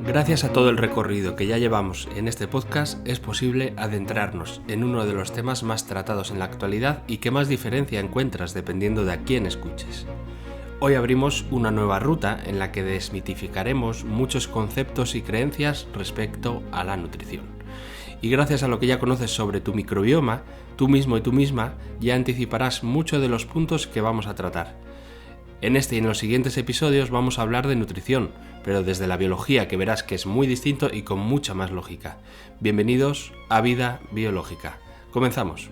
Gracias a todo el recorrido que ya llevamos en este podcast, es posible adentrarnos en uno de los temas más tratados en la actualidad y que más diferencia encuentras dependiendo de a quién escuches. Hoy abrimos una nueva ruta en la que desmitificaremos muchos conceptos y creencias respecto a la nutrición. Y gracias a lo que ya conoces sobre tu microbioma, tú mismo y tú misma ya anticiparás muchos de los puntos que vamos a tratar. En este y en los siguientes episodios vamos a hablar de nutrición, pero desde la biología, que verás que es muy distinto y con mucha más lógica. Bienvenidos a Vida Biológica. Comenzamos.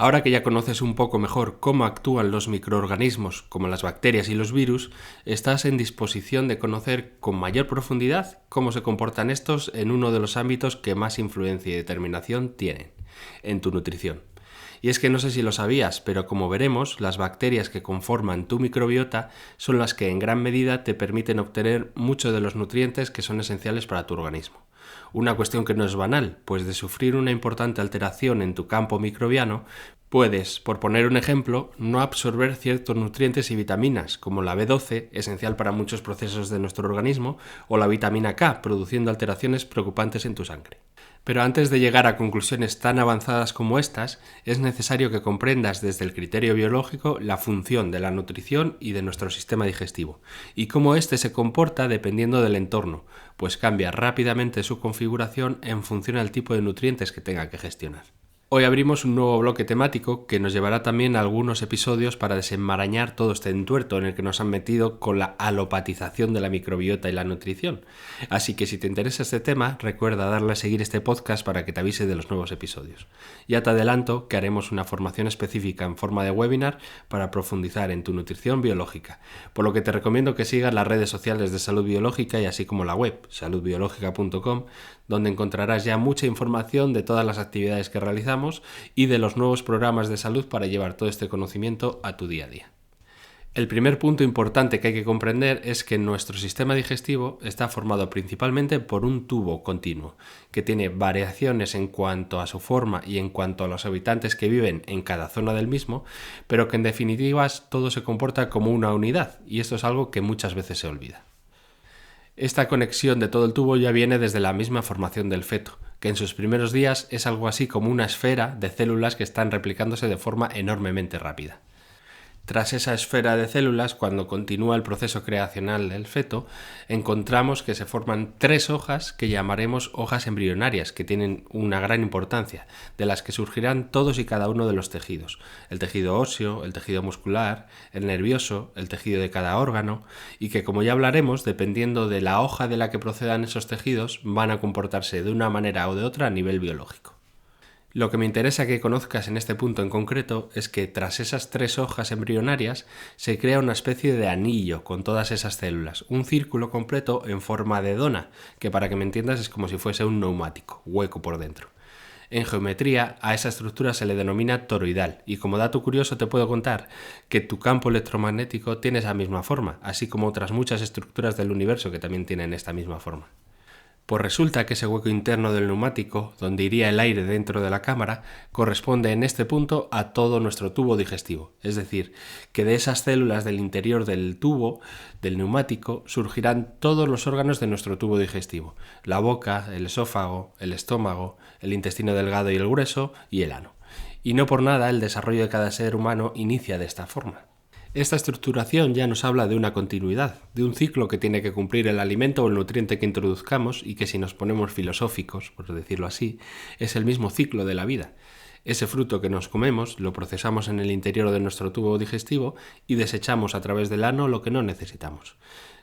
Ahora que ya conoces un poco mejor cómo actúan los microorganismos, como las bacterias y los virus, estás en disposición de conocer con mayor profundidad cómo se comportan estos en uno de los ámbitos que más influencia y determinación tienen, en tu nutrición. Y es que no sé si lo sabías, pero como veremos, las bacterias que conforman tu microbiota son las que en gran medida te permiten obtener muchos de los nutrientes que son esenciales para tu organismo. Una cuestión que no es banal, pues de sufrir una importante alteración en tu campo microbiano, puedes, por poner un ejemplo, no absorber ciertos nutrientes y vitaminas, como la B12, esencial para muchos procesos de nuestro organismo, o la vitamina K, produciendo alteraciones preocupantes en tu sangre. Pero antes de llegar a conclusiones tan avanzadas como estas, es necesario que comprendas desde el criterio biológico la función de la nutrición y de nuestro sistema digestivo, y cómo éste se comporta dependiendo del entorno, pues cambia rápidamente su configuración en función al tipo de nutrientes que tenga que gestionar. Hoy abrimos un nuevo bloque temático que nos llevará también a algunos episodios para desenmarañar todo este entuerto en el que nos han metido con la alopatización de la microbiota y la nutrición. Así que si te interesa este tema, recuerda darle a seguir este podcast para que te avise de los nuevos episodios. Ya te adelanto que haremos una formación específica en forma de webinar para profundizar en tu nutrición biológica, por lo que te recomiendo que sigas las redes sociales de Salud Biológica y así como la web, saludbiológica.com, donde encontrarás ya mucha información de todas las actividades que realizamos y de los nuevos programas de salud para llevar todo este conocimiento a tu día a día. El primer punto importante que hay que comprender es que nuestro sistema digestivo está formado principalmente por un tubo continuo, que tiene variaciones en cuanto a su forma y en cuanto a los habitantes que viven en cada zona del mismo, pero que en definitiva todo se comporta como una unidad, y esto es algo que muchas veces se olvida. Esta conexión de todo el tubo ya viene desde la misma formación del feto, que en sus primeros días es algo así como una esfera de células que están replicándose de forma enormemente rápida. Tras esa esfera de células, cuando continúa el proceso creacional del feto, encontramos que se forman 3 hojas que llamaremos hojas embrionarias, que tienen una gran importancia, de las que surgirán todos y cada uno de los tejidos: el tejido óseo, el tejido muscular, el nervioso, el tejido de cada órgano, y que, como ya hablaremos, dependiendo de la hoja de la que procedan esos tejidos, van a comportarse de una manera o de otra a nivel biológico. Lo que me interesa que conozcas en este punto en concreto es que tras esas 3 hojas embrionarias se crea una especie de anillo con todas esas células, un círculo completo en forma de dona, que para que me entiendas es como si fuese un neumático, hueco por dentro. En geometría a esa estructura se le denomina toroidal, y como dato curioso te puedo contar que tu campo electromagnético tiene esa misma forma, así como otras muchas estructuras del universo que también tienen esta misma forma. Pues resulta que ese hueco interno del neumático, donde iría el aire dentro de la cámara, corresponde en este punto a todo nuestro tubo digestivo. Es decir, que de esas células del interior del tubo, del neumático, surgirán todos los órganos de nuestro tubo digestivo: la boca, el esófago, el estómago, el intestino delgado y el grueso, y el ano. Y no por nada el desarrollo de cada ser humano inicia de esta forma. Esta estructuración ya nos habla de una continuidad, de un ciclo que tiene que cumplir el alimento o el nutriente que introduzcamos y que, si nos ponemos filosóficos, por decirlo así, es el mismo ciclo de la vida. Ese fruto que nos comemos lo procesamos en el interior de nuestro tubo digestivo y desechamos a través del ano lo que no necesitamos.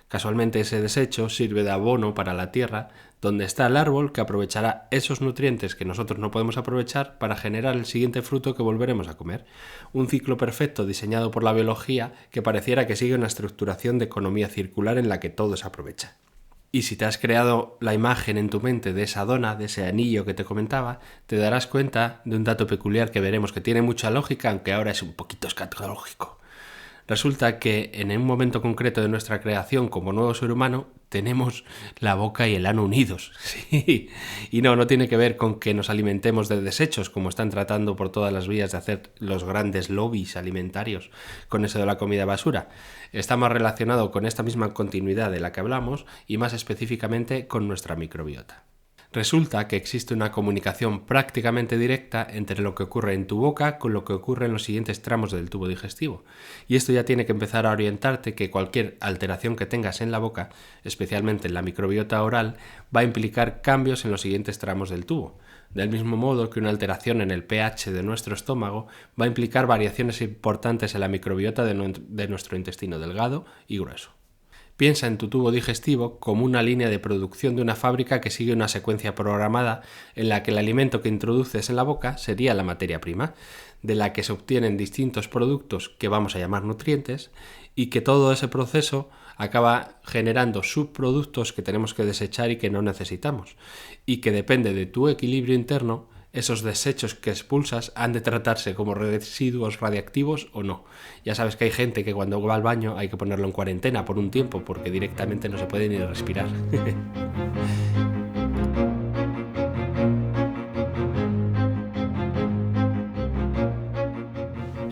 Casualmente ese desecho sirve de abono para la tierra, donde está el árbol que aprovechará esos nutrientes que nosotros no podemos aprovechar para generar el siguiente fruto que volveremos a comer. Un ciclo perfecto diseñado por la biología que pareciera que sigue una estructuración de economía circular en la que todo se aprovecha. Y si te has creado la imagen en tu mente de esa dona, de ese anillo que te comentaba, te darás cuenta de un dato peculiar que veremos que tiene mucha lógica, aunque ahora es un poquito escatológico. Resulta que en un momento concreto de nuestra creación como nuevo ser humano tenemos la boca y el ano unidos. Sí. Y no tiene que ver con que nos alimentemos de desechos, como están tratando por todas las vías de hacer los grandes lobbies alimentarios con eso de la comida basura. Está más relacionado con esta misma continuidad de la que hablamos y más específicamente con nuestra microbiota. Resulta que existe una comunicación prácticamente directa entre lo que ocurre en tu boca con lo que ocurre en los siguientes tramos del tubo digestivo. Y esto ya tiene que empezar a orientarte que cualquier alteración que tengas en la boca, especialmente en la microbiota oral, va a implicar cambios en los siguientes tramos del tubo. Del mismo modo que una alteración en el pH de nuestro estómago va a implicar variaciones importantes en la microbiota de nuestro intestino delgado y grueso. Piensa en tu tubo digestivo como una línea de producción de una fábrica que sigue una secuencia programada en la que el alimento que introduces en la boca sería la materia prima, de la que se obtienen distintos productos que vamos a llamar nutrientes, y que todo ese proceso acaba generando subproductos que tenemos que desechar y que no necesitamos, y que depende de tu equilibrio interno. Esos desechos que expulsas han de tratarse como residuos radiactivos o no. Ya sabes que hay gente que cuando va al baño hay que ponerlo en cuarentena por un tiempo porque directamente no se puede ni respirar.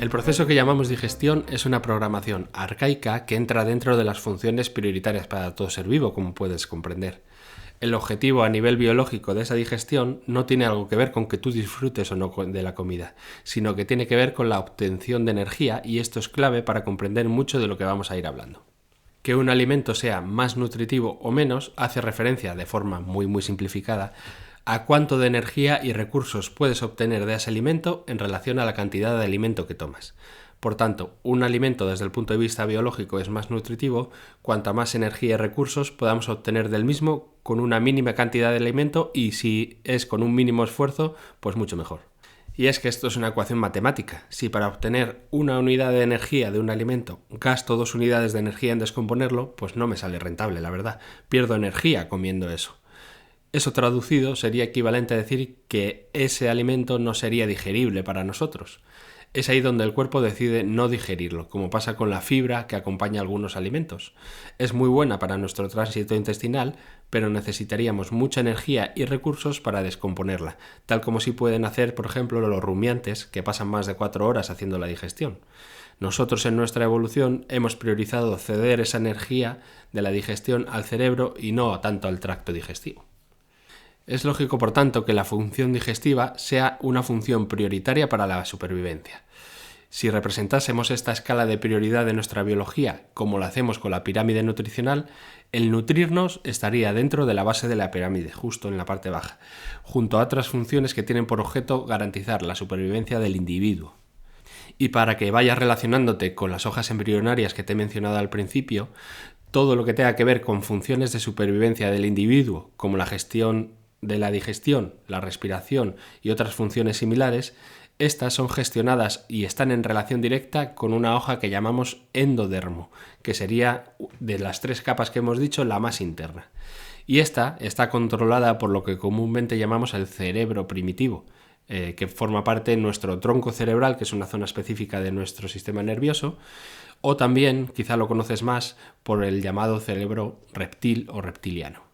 El proceso que llamamos digestión es una programación arcaica que entra dentro de las funciones prioritarias para todo ser vivo, como puedes comprender. El objetivo a nivel biológico de esa digestión no tiene algo que ver con que tú disfrutes o no de la comida, sino que tiene que ver con la obtención de energía, y esto es clave para comprender mucho de lo que vamos a ir hablando. Que un alimento sea más nutritivo o menos hace referencia, de forma muy simplificada, a cuánto de energía y recursos puedes obtener de ese alimento en relación a la cantidad de alimento que tomas. Por tanto, un alimento desde el punto de vista biológico es más nutritivo cuanta más energía y recursos podamos obtener del mismo con una mínima cantidad de alimento, y si es con un mínimo esfuerzo, pues mucho mejor. Y es que esto es una ecuación matemática. Si para obtener una unidad de energía de un alimento gasto 2 unidades de energía en descomponerlo, pues no me sale rentable, la verdad. Pierdo energía comiendo eso. Eso traducido sería equivalente a decir que ese alimento no sería digerible para nosotros. Es ahí donde el cuerpo decide no digerirlo, como pasa con la fibra que acompaña algunos alimentos. Es muy buena para nuestro tránsito intestinal, pero necesitaríamos mucha energía y recursos para descomponerla, tal como sí pueden hacer, por ejemplo, los rumiantes, que pasan más de 4 horas haciendo la digestión. Nosotros en nuestra evolución hemos priorizado ceder esa energía de la digestión al cerebro y no tanto al tracto digestivo. Es lógico, por tanto, que la función digestiva sea una función prioritaria para la supervivencia. Si representásemos esta escala de prioridad de nuestra biología como lo hacemos con la pirámide nutricional, el nutrirnos estaría dentro de la base de la pirámide, justo en la parte baja, junto a otras funciones que tienen por objeto garantizar la supervivencia del individuo. Y para que vayas relacionándote con las hojas embrionarias que te he mencionado al principio, todo lo que tenga que ver con funciones de supervivencia del individuo, como la gestión de la digestión, la respiración y otras funciones similares, estas son gestionadas y están en relación directa con una hoja que llamamos endodermo, que sería, de las 3 capas que hemos dicho, la más interna. Y esta está controlada por lo que comúnmente llamamos el cerebro primitivo, que forma parte de nuestro tronco cerebral, que es una zona específica de nuestro sistema nervioso, o también, quizá lo conoces más, por el llamado cerebro reptil o reptiliano.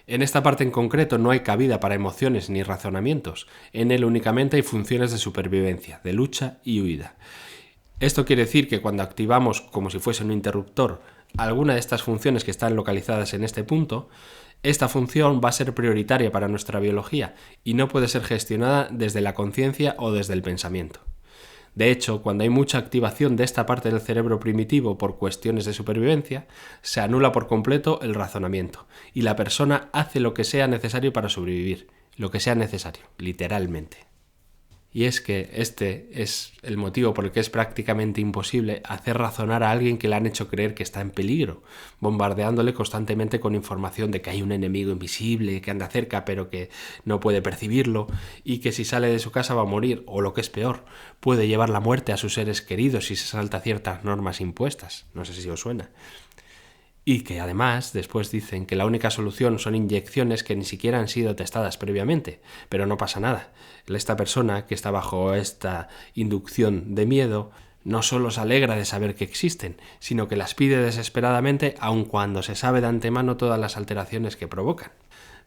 En esta parte en concreto no hay cabida para emociones ni razonamientos. En él únicamente hay funciones de supervivencia, de lucha y huida. Esto quiere decir que cuando activamos, como si fuese un interruptor, alguna de estas funciones que están localizadas en este punto, esta función va a ser prioritaria para nuestra biología y no puede ser gestionada desde la conciencia o desde el pensamiento. De hecho, cuando hay mucha activación de esta parte del cerebro primitivo por cuestiones de supervivencia, se anula por completo el razonamiento y la persona hace lo que sea necesario para sobrevivir, lo que sea necesario, literalmente. Y es que este es el motivo por el que es prácticamente imposible hacer razonar a alguien que le han hecho creer que está en peligro, bombardeándole constantemente con información de que hay un enemigo invisible que anda cerca pero que no puede percibirlo, y que si sale de su casa va a morir, o lo que es peor, puede llevar la muerte a sus seres queridos si se salta ciertas normas impuestas. No sé si os suena. Y que además después dicen que la única solución son inyecciones que ni siquiera han sido testadas previamente, pero no pasa nada. Esta persona que está bajo esta inducción de miedo No solo se alegra de saber que existen, sino que las pide desesperadamente aun cuando se sabe de antemano todas las alteraciones que provocan.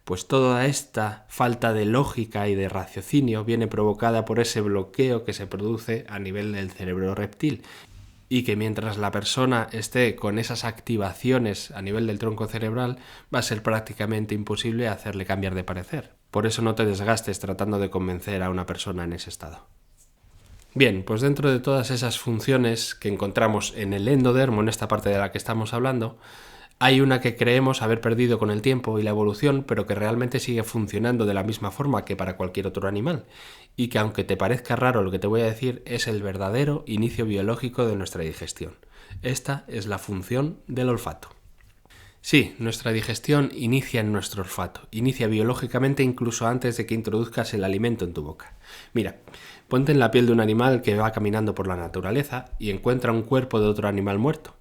Pues toda esta falta de lógica y de raciocinio viene provocada por ese bloqueo que se produce a nivel del cerebro reptil, y que mientras la persona esté con esas activaciones a nivel del tronco cerebral va a ser prácticamente imposible hacerle cambiar de parecer. Por eso no te desgastes tratando de convencer a una persona en ese estado. Bien, pues dentro de todas esas funciones que encontramos en el endodermo, en esta parte de la que estamos hablando, hay una que creemos haber perdido con el tiempo y la evolución, pero que realmente sigue funcionando de la misma forma que para cualquier otro animal, y que aunque te parezca raro lo que te voy a decir, es el verdadero inicio biológico de nuestra digestión. Esta es la función del olfato. Sí, nuestra digestión inicia en nuestro olfato, inicia biológicamente incluso antes de que introduzcas el alimento en tu boca. Mira, ponte en la piel de un animal que va caminando por la naturaleza y encuentra un cuerpo de otro animal muerto.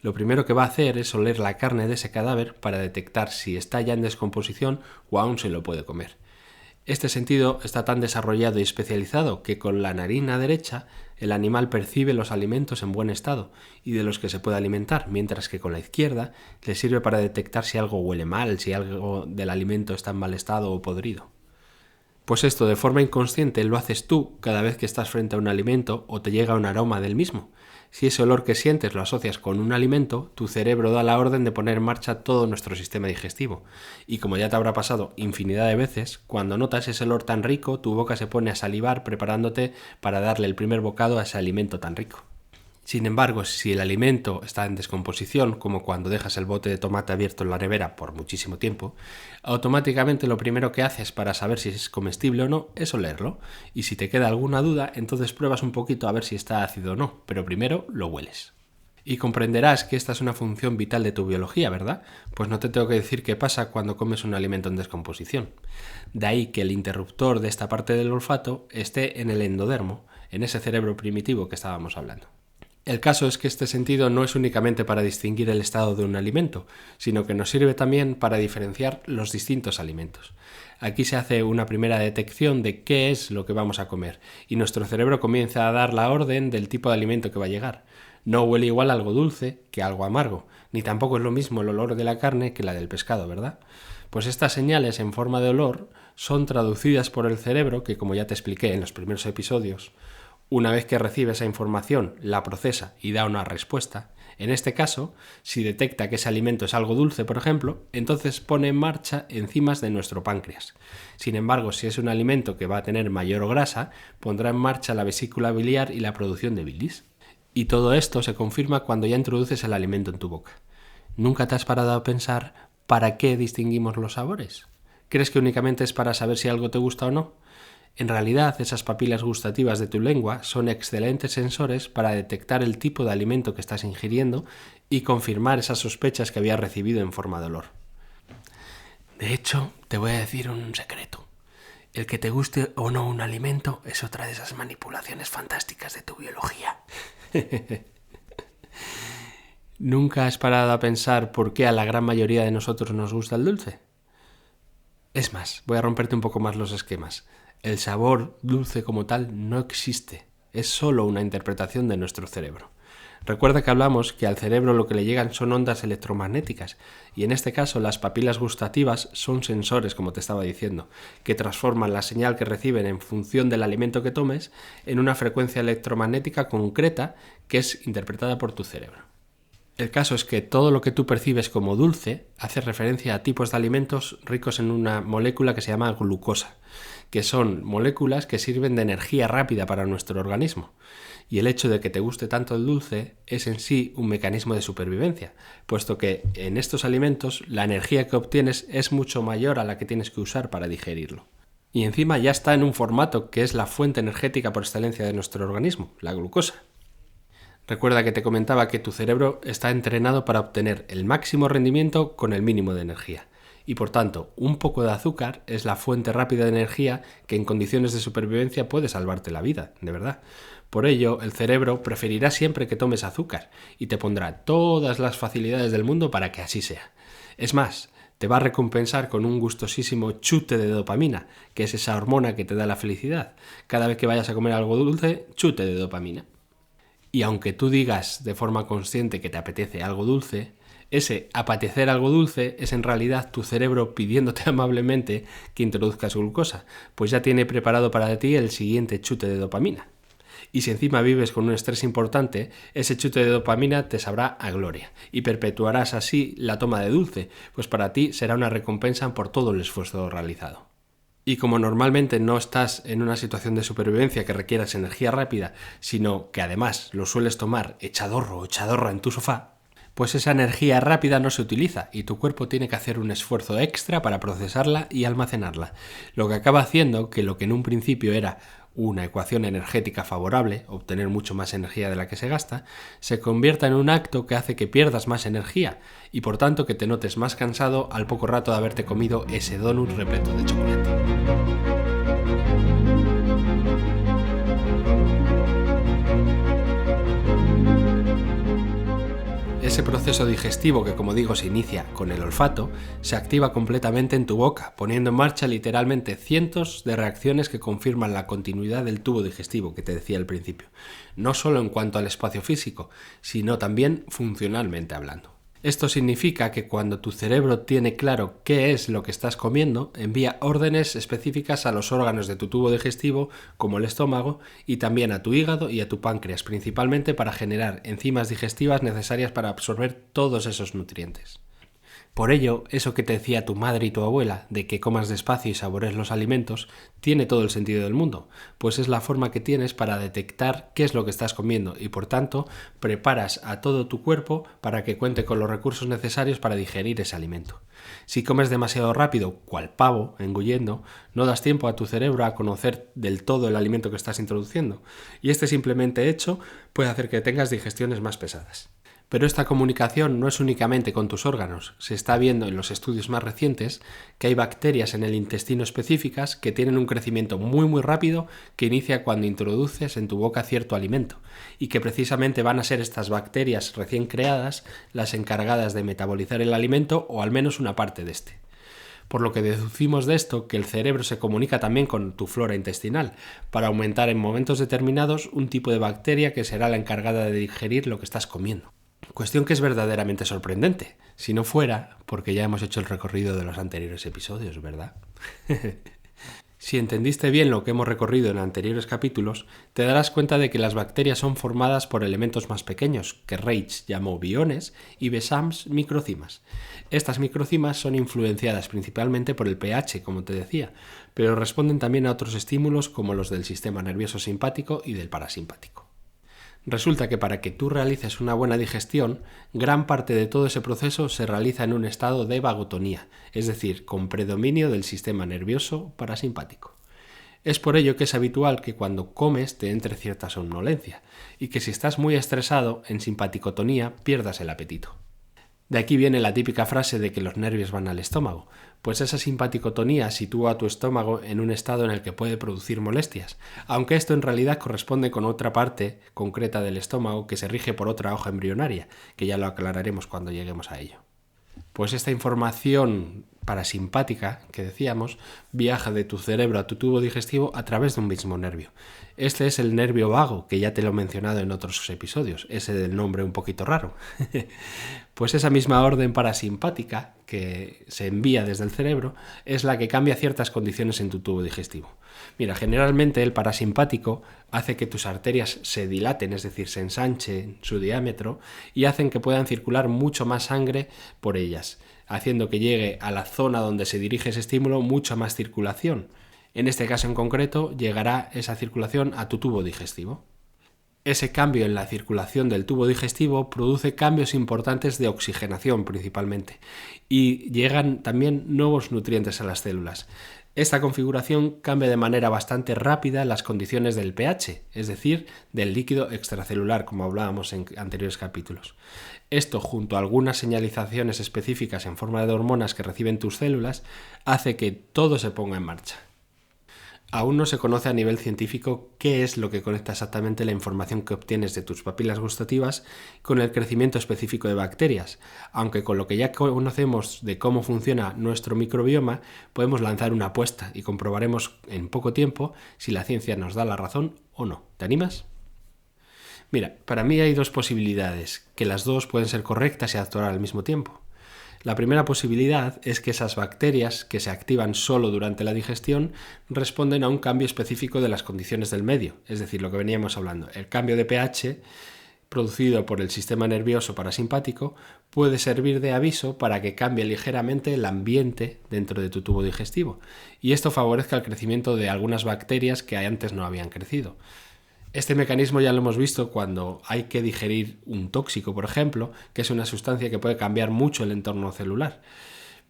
Lo primero que va a hacer es oler la carne de ese cadáver para detectar si está ya en descomposición o aún se lo puede comer. Este sentido está tan desarrollado y especializado que con la narina derecha el animal percibe los alimentos en buen estado y de los que se puede alimentar, mientras que con la izquierda le sirve para detectar si algo huele mal, si algo del alimento está en mal estado o podrido. Pues esto de forma inconsciente lo haces tú cada vez que estás frente a un alimento o te llega un aroma del mismo. Si ese olor que sientes lo asocias con un alimento, tu cerebro da la orden de poner en marcha todo nuestro sistema digestivo. Y como ya te habrá pasado infinidad de veces, cuando notas ese olor tan rico, tu boca se pone a salivar preparándote para darle el primer bocado a ese alimento tan rico. Sin embargo, si el alimento está en descomposición, como cuando dejas el bote de tomate abierto en la nevera por muchísimo tiempo, automáticamente lo primero que haces para saber si es comestible o no es olerlo, y si te queda alguna duda, entonces pruebas un poquito a ver si está ácido o no, pero primero lo hueles. Y comprenderás que esta es una función vital de tu biología, ¿verdad? Pues no te tengo que decir qué pasa cuando comes un alimento en descomposición. De ahí que el interruptor de esta parte del olfato esté en el endodermo, en ese cerebro primitivo que estábamos hablando. El caso es que este sentido no es únicamente para distinguir el estado de un alimento, sino que nos sirve también para diferenciar los distintos alimentos. Aquí se hace una primera detección de qué es lo que vamos a comer, y nuestro cerebro comienza a dar la orden del tipo de alimento que va a llegar. No huele igual algo dulce que algo amargo, ni tampoco es lo mismo el olor de la carne que la del pescado, ¿verdad? Pues estas señales en forma de olor son traducidas por el cerebro, que como ya te expliqué en los primeros episodios, una vez que recibe esa información, la procesa y da una respuesta. En este caso, si detecta que ese alimento es algo dulce, por ejemplo, entonces pone en marcha enzimas de nuestro páncreas. Sin embargo, si es un alimento que va a tener mayor grasa, pondrá en marcha la vesícula biliar y la producción de bilis. Y todo esto se confirma cuando ya introduces el alimento en tu boca. ¿Nunca te has parado a pensar para qué distinguimos los sabores? ¿Crees que únicamente es para saber si algo te gusta o no? En realidad, esas papilas gustativas de tu lengua son excelentes sensores para detectar el tipo de alimento que estás ingiriendo y confirmar esas sospechas que habías recibido en forma de olor. De hecho, te voy a decir un secreto. El que te guste o no un alimento es otra de esas manipulaciones fantásticas de tu biología. ¿Nunca has parado a pensar por qué a la gran mayoría de nosotros nos gusta el dulce? Es más, voy a romperte un poco más los esquemas. El sabor dulce como tal no existe, es solo una interpretación de nuestro cerebro. Recuerda que hablamos que al cerebro lo que le llegan son ondas electromagnéticas, y en este caso las papilas gustativas son sensores, como te estaba diciendo, que transforman la señal que reciben en función del alimento que tomes en una frecuencia electromagnética concreta que es interpretada por tu cerebro. El caso es que todo lo que tú percibes como dulce hace referencia a tipos de alimentos ricos en una molécula que se llama glucosa, que son moléculas que sirven de energía rápida para nuestro organismo. Y el hecho de que te guste tanto el dulce es en sí un mecanismo de supervivencia, puesto que en estos alimentos la energía que obtienes es mucho mayor a la que tienes que usar para digerirlo. Y encima ya está en un formato que es la fuente energética por excelencia de nuestro organismo, la glucosa. Recuerda que te comentaba que tu cerebro está entrenado para obtener el máximo rendimiento con el mínimo de energía. Y por tanto, un poco de azúcar es la fuente rápida de energía que en condiciones de supervivencia puede salvarte la vida, de verdad. Por ello, el cerebro preferirá siempre que tomes azúcar y te pondrá todas las facilidades del mundo para que así sea. Es más, te va a recompensar con un gustosísimo chute de dopamina, que es esa hormona que te da la felicidad. Cada vez que vayas a comer algo dulce, chute de dopamina. Y aunque tú digas de forma consciente que te apetece algo dulce, ese apetecer algo dulce es en realidad tu cerebro pidiéndote amablemente que introduzcas glucosa, pues ya tiene preparado para ti el siguiente chute de dopamina. Y si encima vives con un estrés importante, ese chute de dopamina te sabrá a gloria y perpetuarás así la toma de dulce, pues para ti será una recompensa por todo el esfuerzo realizado. Y como normalmente no estás en una situación de supervivencia que requieras energía rápida, sino que además lo sueles tomar echadorro o echadorra en tu sofá, pues esa energía rápida no se utiliza y tu cuerpo tiene que hacer un esfuerzo extra para procesarla y almacenarla, lo que acaba haciendo que lo que en un principio era una ecuación energética favorable, obtener mucho más energía de la que se gasta, se convierta en un acto que hace que pierdas más energía y por tanto que te notes más cansado al poco rato de haberte comido ese donut repleto de chocolate. Ese proceso digestivo que, como digo, se inicia con el olfato, se activa completamente en tu boca, poniendo en marcha literalmente cientos de reacciones que confirman la continuidad del tubo digestivo que te decía al principio, no solo en cuanto al espacio físico, sino también funcionalmente hablando. Esto significa que cuando tu cerebro tiene claro qué es lo que estás comiendo, envía órdenes específicas a los órganos de tu tubo digestivo, como el estómago, y también a tu hígado y a tu páncreas, principalmente para generar enzimas digestivas necesarias para absorber todos esos nutrientes. Por ello, eso que te decía tu madre y tu abuela, de que comas despacio y sabores los alimentos, tiene todo el sentido del mundo, pues es la forma que tienes para detectar qué es lo que estás comiendo y por tanto preparas a todo tu cuerpo para que cuente con los recursos necesarios para digerir ese alimento. Si comes demasiado rápido, cual pavo, engullendo, no das tiempo a tu cerebro a conocer del todo el alimento que estás introduciendo, y este simplemente hecho puede hacer que tengas digestiones más pesadas. Pero esta comunicación no es únicamente con tus órganos. Se está viendo en los estudios más recientes que hay bacterias en el intestino específicas que tienen un crecimiento muy rápido que inicia cuando introduces en tu boca cierto alimento y que precisamente van a ser estas bacterias recién creadas las encargadas de metabolizar el alimento o al menos una parte de este. Por lo que deducimos de esto que el cerebro se comunica también con tu flora intestinal para aumentar en momentos determinados un tipo de bacteria que será la encargada de digerir lo que estás comiendo. Cuestión que es verdaderamente sorprendente, si no fuera porque ya hemos hecho el recorrido de los anteriores episodios, ¿verdad? Si entendiste bien lo que hemos recorrido en anteriores capítulos, te darás cuenta de que las bacterias son formadas por elementos más pequeños, que Reich llamó biones y Besams microcimas. Estas microcimas son influenciadas principalmente por el pH, como te decía, pero responden también a otros estímulos como los del sistema nervioso simpático y del parasimpático. Resulta que para que tú realices una buena digestión, gran parte de todo ese proceso se realiza en un estado de vagotonía, es decir, con predominio del sistema nervioso parasimpático. Es por ello que es habitual que cuando comes te entre cierta somnolencia y que si estás muy estresado, en simpaticotonía, pierdas el apetito. De aquí viene la típica frase de que los nervios van al estómago, pues esa simpaticotonía sitúa a tu estómago en un estado en el que puede producir molestias, aunque esto en realidad corresponde con otra parte concreta del estómago que se rige por otra hoja embrionaria, que ya lo aclararemos cuando lleguemos a ello. Pues esta información parasimpática que decíamos viaja de tu cerebro a tu tubo digestivo a través de un mismo nervio. Este es el nervio vago, que ya te lo he mencionado en otros episodios, ese del nombre un poquito raro. Pues esa misma orden parasimpática que se envía desde el cerebro es la que cambia ciertas condiciones en tu tubo digestivo. Mira, generalmente el parasimpático hace que tus arterias se dilaten, es decir, se ensanchen su diámetro y hacen que puedan circular mucho más sangre por ellas, haciendo que llegue a la zona donde se dirige ese estímulo mucha más circulación. En este caso en concreto, llegará esa circulación a tu tubo digestivo. Ese cambio en la circulación del tubo digestivo produce cambios importantes de oxigenación principalmente y llegan también nuevos nutrientes a las células. Esta configuración cambia de manera bastante rápida las condiciones del pH, es decir, del líquido extracelular, como hablábamos en anteriores capítulos. Esto, junto a algunas señalizaciones específicas en forma de hormonas que reciben tus células, hace que todo se ponga en marcha. Aún no se conoce a nivel científico qué es lo que conecta exactamente la información que obtienes de tus papilas gustativas con el crecimiento específico de bacterias, aunque con lo que ya conocemos de cómo funciona nuestro microbioma, podemos lanzar una apuesta y comprobaremos en poco tiempo si la ciencia nos da la razón o no. ¿Te animas? Mira, para mí hay dos posibilidades, que las dos pueden ser correctas y actuar al mismo tiempo. La primera posibilidad es que esas bacterias, que se activan solo durante la digestión, responden a un cambio específico de las condiciones del medio, es decir, lo que veníamos hablando. El cambio de pH producido por el sistema nervioso parasimpático puede servir de aviso para que cambie ligeramente el ambiente dentro de tu tubo digestivo, y esto favorezca el crecimiento de algunas bacterias que antes no habían crecido. Este mecanismo ya lo hemos visto cuando hay que digerir un tóxico, por ejemplo, que es una sustancia que puede cambiar mucho el entorno celular.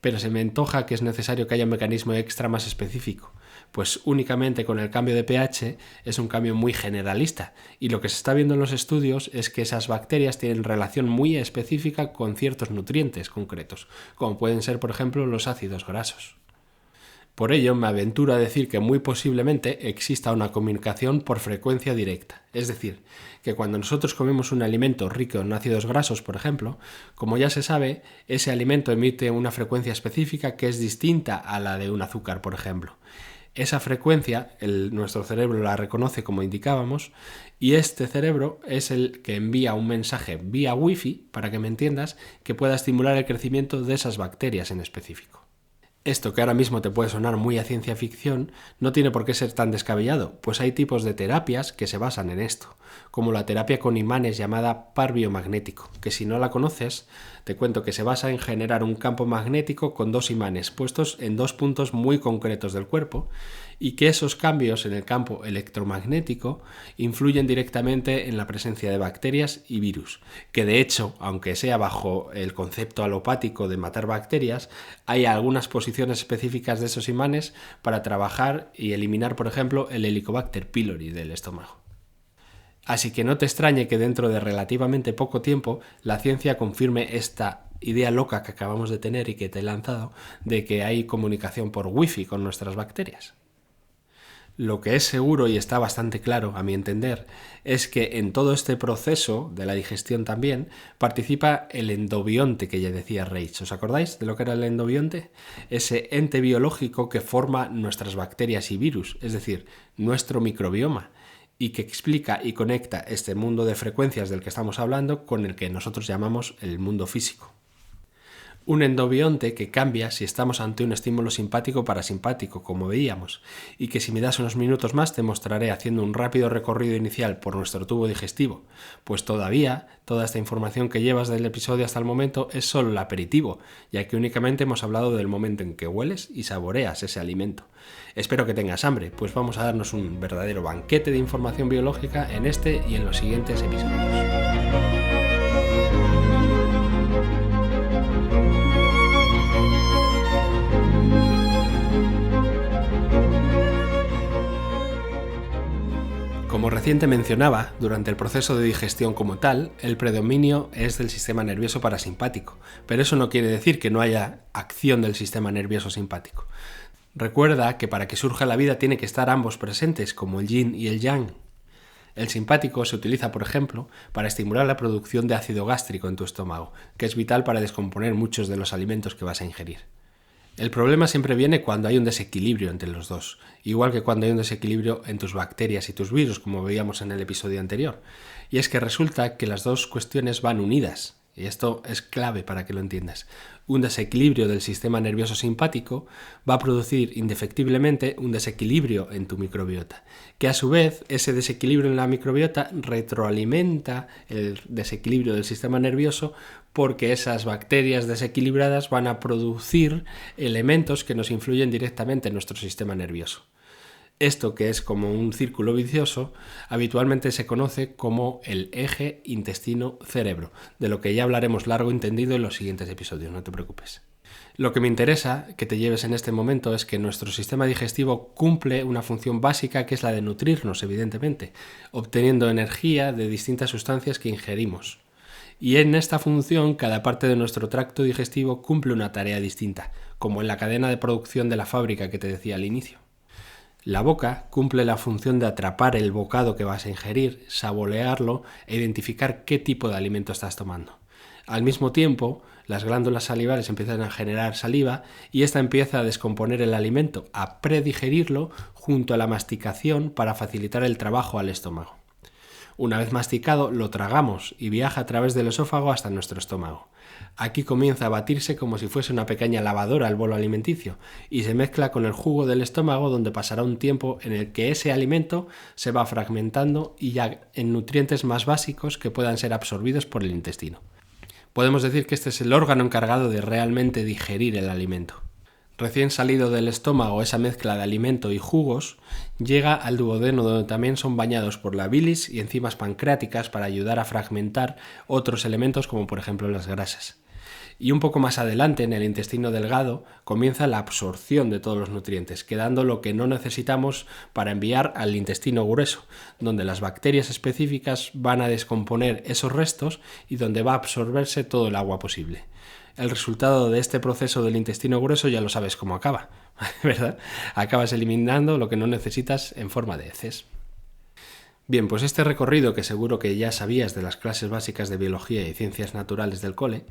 Pero se me antoja que es necesario que haya un mecanismo extra más específico, pues únicamente con el cambio de pH es un cambio muy generalista, y lo que se está viendo en los estudios es que esas bacterias tienen relación muy específica con ciertos nutrientes concretos, como pueden ser, por ejemplo, los ácidos grasos. Por ello, me aventuro a decir que muy posiblemente exista una comunicación por frecuencia directa. Es decir, que cuando nosotros comemos un alimento rico en ácidos grasos, por ejemplo, como ya se sabe, ese alimento emite una frecuencia específica que es distinta a la de un azúcar, por ejemplo. Esa frecuencia, nuestro cerebro la reconoce como indicábamos, y este cerebro es el que envía un mensaje vía Wi-Fi, para que me entiendas, que pueda estimular el crecimiento de esas bacterias en específico. Esto, que ahora mismo te puede sonar muy a ciencia ficción, no tiene por qué ser tan descabellado, pues hay tipos de terapias que se basan en esto, como la terapia con imanes llamada par biomagnético, que si no la conoces, te cuento que se basa en generar un campo magnético con dos imanes puestos en dos puntos muy concretos del cuerpo, y que esos cambios en el campo electromagnético influyen directamente en la presencia de bacterias y virus, que de hecho, aunque sea bajo el concepto alopático de matar bacterias, hay algunas posiciones específicas de esos imanes para trabajar y eliminar, por ejemplo, el Helicobacter pylori del estómago. Así que no te extrañe que dentro de relativamente poco tiempo la ciencia confirme esta idea loca que acabamos de tener y que te he lanzado, de que hay comunicación por Wi-Fi con nuestras bacterias. Lo que es seguro y está bastante claro, a mi entender, es que en todo este proceso de la digestión también participa el endobionte que ya decía Reich. ¿Os acordáis de lo que era el endobionte? Ese ente biológico que forma nuestras bacterias y virus, es decir, nuestro microbioma, y que explica y conecta este mundo de frecuencias del que estamos hablando con el que nosotros llamamos el mundo físico. Un endobionte que cambia si estamos ante un estímulo simpático o parasimpático, como veíamos, y que si me das unos minutos más te mostraré haciendo un rápido recorrido inicial por nuestro tubo digestivo, pues todavía toda esta información que llevas del episodio hasta el momento es solo el aperitivo, ya que únicamente hemos hablado del momento en que hueles y saboreas ese alimento. Espero que tengas hambre, pues vamos a darnos un verdadero banquete de información biológica en este y en los siguientes episodios. Como recién te mencionaba, durante el proceso de digestión como tal, el predominio es del sistema nervioso parasimpático, pero eso no quiere decir que no haya acción del sistema nervioso simpático. Recuerda que para que surja la vida tiene que estar ambos presentes, como el yin y el yang. El simpático se utiliza, por ejemplo, para estimular la producción de ácido gástrico en tu estómago, que es vital para descomponer muchos de los alimentos que vas a ingerir. El problema siempre viene cuando hay un desequilibrio entre los dos, igual que cuando hay un desequilibrio en tus bacterias y tus virus, como veíamos en el episodio anterior. Y es que resulta que las dos cuestiones van unidas, y esto es clave para que lo entiendas. Un desequilibrio del sistema nervioso simpático va a producir indefectiblemente un desequilibrio en tu microbiota, que a su vez ese desequilibrio en la microbiota retroalimenta el desequilibrio del sistema nervioso, porque esas bacterias desequilibradas van a producir elementos que nos influyen directamente en nuestro sistema nervioso. Esto, que es como un círculo vicioso, habitualmente se conoce como el eje intestino-cerebro, de lo que ya hablaremos largo y tendido en los siguientes episodios, no te preocupes. Lo que me interesa que te lleves en este momento es que nuestro sistema digestivo cumple una función básica, que es la de nutrirnos, evidentemente, obteniendo energía de distintas sustancias que ingerimos. Y en esta función, cada parte de nuestro tracto digestivo cumple una tarea distinta, como en la cadena de producción de la fábrica que te decía al inicio. La boca cumple la función de atrapar el bocado que vas a ingerir, saborearlo e identificar qué tipo de alimento estás tomando. Al mismo tiempo, las glándulas salivales empiezan a generar saliva y esta empieza a descomponer el alimento, a predigerirlo junto a la masticación para facilitar el trabajo al estómago. Una vez masticado, lo tragamos y viaja a través del esófago hasta nuestro estómago. Aquí comienza a batirse como si fuese una pequeña lavadora el bolo alimenticio y se mezcla con el jugo del estómago, donde pasará un tiempo en el que ese alimento se va fragmentando y ya en nutrientes más básicos que puedan ser absorbidos por el intestino. Podemos decir que este es el órgano encargado de realmente digerir el alimento. Recién salido del estómago, esa mezcla de alimento y jugos llega al duodeno, donde también son bañados por la bilis y enzimas pancreáticas para ayudar a fragmentar otros elementos como por ejemplo las grasas. Y un poco más adelante, en el intestino delgado, comienza la absorción de todos los nutrientes, quedando lo que no necesitamos para enviar al intestino grueso, donde las bacterias específicas van a descomponer esos restos y donde va a absorberse todo el agua posible. El resultado de este proceso del intestino grueso ya lo sabes cómo acaba, ¿verdad? Acabas eliminando lo que no necesitas en forma de heces. Bien, pues este recorrido, que seguro que ya sabías de las clases básicas de biología y ciencias naturales del cole,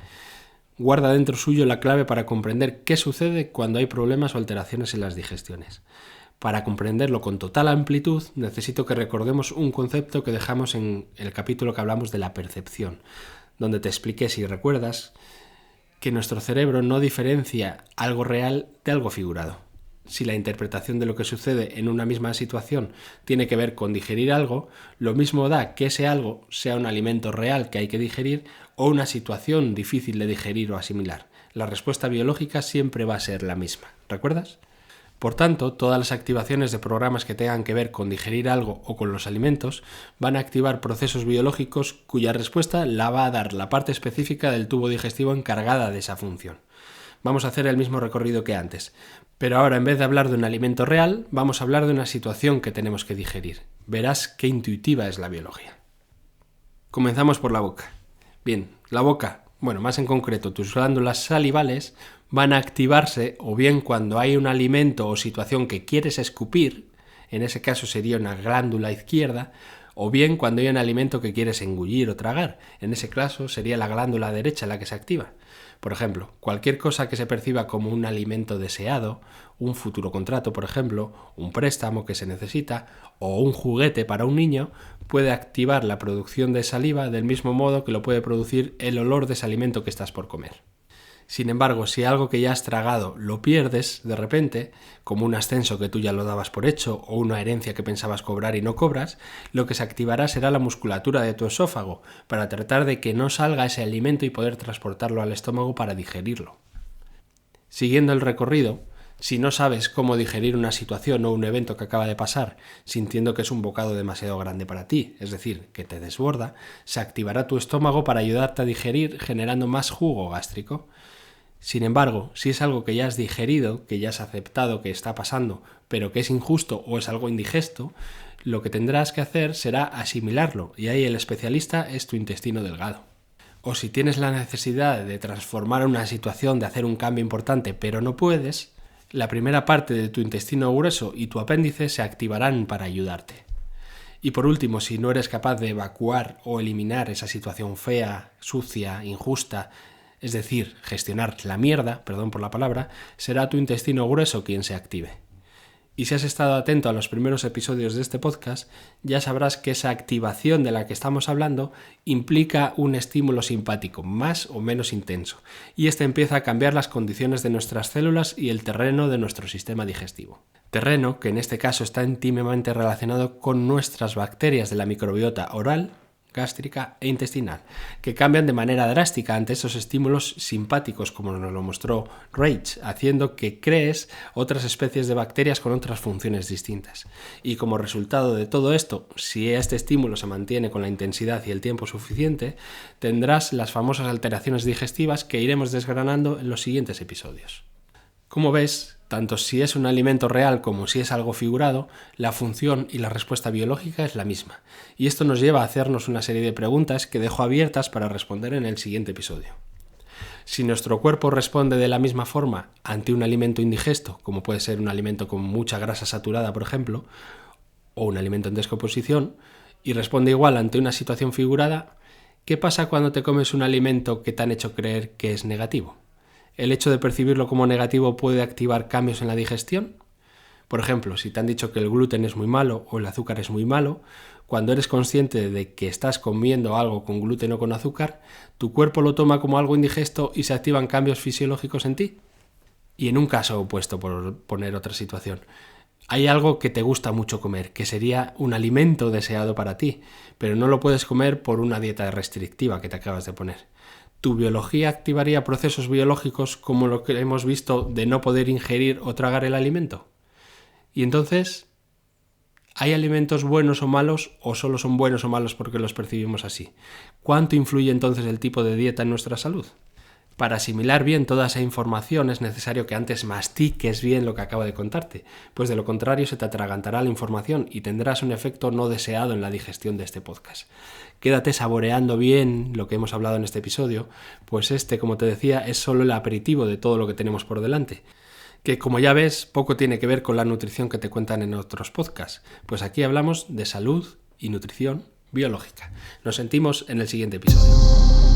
guarda dentro suyo la clave para comprender qué sucede cuando hay problemas o alteraciones en las digestiones. Para comprenderlo con total amplitud, necesito que recordemos un concepto que dejamos en el capítulo que hablamos de la percepción, donde te expliqué, si recuerdas, que nuestro cerebro no diferencia algo real de algo figurado. Si la interpretación de lo que sucede en una misma situación tiene que ver con digerir algo, lo mismo da que ese algo sea un alimento real que hay que digerir o una situación difícil de digerir o asimilar. La respuesta biológica siempre va a ser la misma. ¿Recuerdas? Por tanto, todas las activaciones de programas que tengan que ver con digerir algo o con los alimentos van a activar procesos biológicos cuya respuesta la va a dar la parte específica del tubo digestivo encargada de esa función. Vamos a hacer el mismo recorrido que antes, pero ahora en vez de hablar de un alimento real, vamos a hablar de una situación que tenemos que digerir. Verás qué intuitiva es la biología. Comenzamos por la boca. Bien, la boca, más en concreto tus glándulas salivales, van a activarse o bien cuando hay un alimento o situación que quieres escupir, en ese caso sería una glándula izquierda, o bien cuando hay un alimento que quieres engullir o tragar, en ese caso sería la glándula derecha la que se activa. Por ejemplo, cualquier cosa que se perciba como un alimento deseado, un futuro contrato, por ejemplo, un préstamo que se necesita o un juguete para un niño, puede activar la producción de saliva del mismo modo que lo puede producir el olor de ese alimento que estás por comer. Sin embargo, si algo que ya has tragado lo pierdes de repente, como un ascenso que tú ya lo dabas por hecho o una herencia que pensabas cobrar y no cobras, lo que se activará será la musculatura de tu esófago para tratar de que no salga ese alimento y poder transportarlo al estómago para digerirlo. Siguiendo el recorrido, si no sabes cómo digerir una situación o un evento que acaba de pasar, sintiendo que es un bocado demasiado grande para ti, es decir, que te desborda, se activará tu estómago para ayudarte a digerir generando más jugo gástrico. Sin embargo, si es algo que ya has digerido, que ya has aceptado que está pasando, pero que es injusto o es algo indigesto, lo que tendrás que hacer será asimilarlo, y ahí el especialista es tu intestino delgado. O si tienes la necesidad de transformar una situación, de hacer un cambio importante, pero no puedes, la primera parte de tu intestino grueso y tu apéndice se activarán para ayudarte. Y por último, si no eres capaz de evacuar o eliminar esa situación fea, sucia, injusta, es decir, gestionar la mierda, perdón por la palabra, será tu intestino grueso quien se active. Y si has estado atento a los primeros episodios de este podcast, ya sabrás que esa activación de la que estamos hablando implica un estímulo simpático, más o menos intenso, y este empieza a cambiar las condiciones de nuestras células y el terreno de nuestro sistema digestivo. Terreno que en este caso está íntimamente relacionado con nuestras bacterias de la microbiota oral, gástrica e intestinal, que cambian de manera drástica ante esos estímulos simpáticos, como nos lo mostró Reich, haciendo que crees otras especies de bacterias con otras funciones distintas. Y como resultado de todo esto, si este estímulo se mantiene con la intensidad y el tiempo suficiente, tendrás las famosas alteraciones digestivas que iremos desgranando en los siguientes episodios. Como ves, tanto si es un alimento real como si es algo figurado, la función y la respuesta biológica es la misma. Y esto nos lleva a hacernos una serie de preguntas que dejo abiertas para responder en el siguiente episodio. Si nuestro cuerpo responde de la misma forma ante un alimento indigesto, como puede ser un alimento con mucha grasa saturada, por ejemplo, o un alimento en descomposición, y responde igual ante una situación figurada, ¿qué pasa cuando te comes un alimento que te han hecho creer que es negativo? ¿El hecho de percibirlo como negativo puede activar cambios en la digestión? Por ejemplo, si te han dicho que el gluten es muy malo o el azúcar es muy malo, cuando eres consciente de que estás comiendo algo con gluten o con azúcar, tu cuerpo lo toma como algo indigesto y se activan cambios fisiológicos en ti. Y en un caso opuesto, por poner otra situación, hay algo que te gusta mucho comer, que sería un alimento deseado para ti, pero no lo puedes comer por una dieta restrictiva que te acabas de poner. Tu biología activaría procesos biológicos como lo que hemos visto de no poder ingerir o tragar el alimento. Y entonces, ¿hay alimentos buenos o malos o solo son buenos o malos porque los percibimos así? ¿Cuánto influye entonces el tipo de dieta en nuestra salud? Para asimilar bien toda esa información es necesario que antes mastiques bien lo que acabo de contarte, pues de lo contrario se te atragantará la información y tendrás un efecto no deseado en la digestión de este podcast. Quédate saboreando bien lo que hemos hablado en este episodio, pues como te decía, es solo el aperitivo de todo lo que tenemos por delante. Que como ya ves, poco tiene que ver con la nutrición que te cuentan en otros podcasts, pues aquí hablamos de salud y nutrición biológica. Nos sentimos en el siguiente episodio.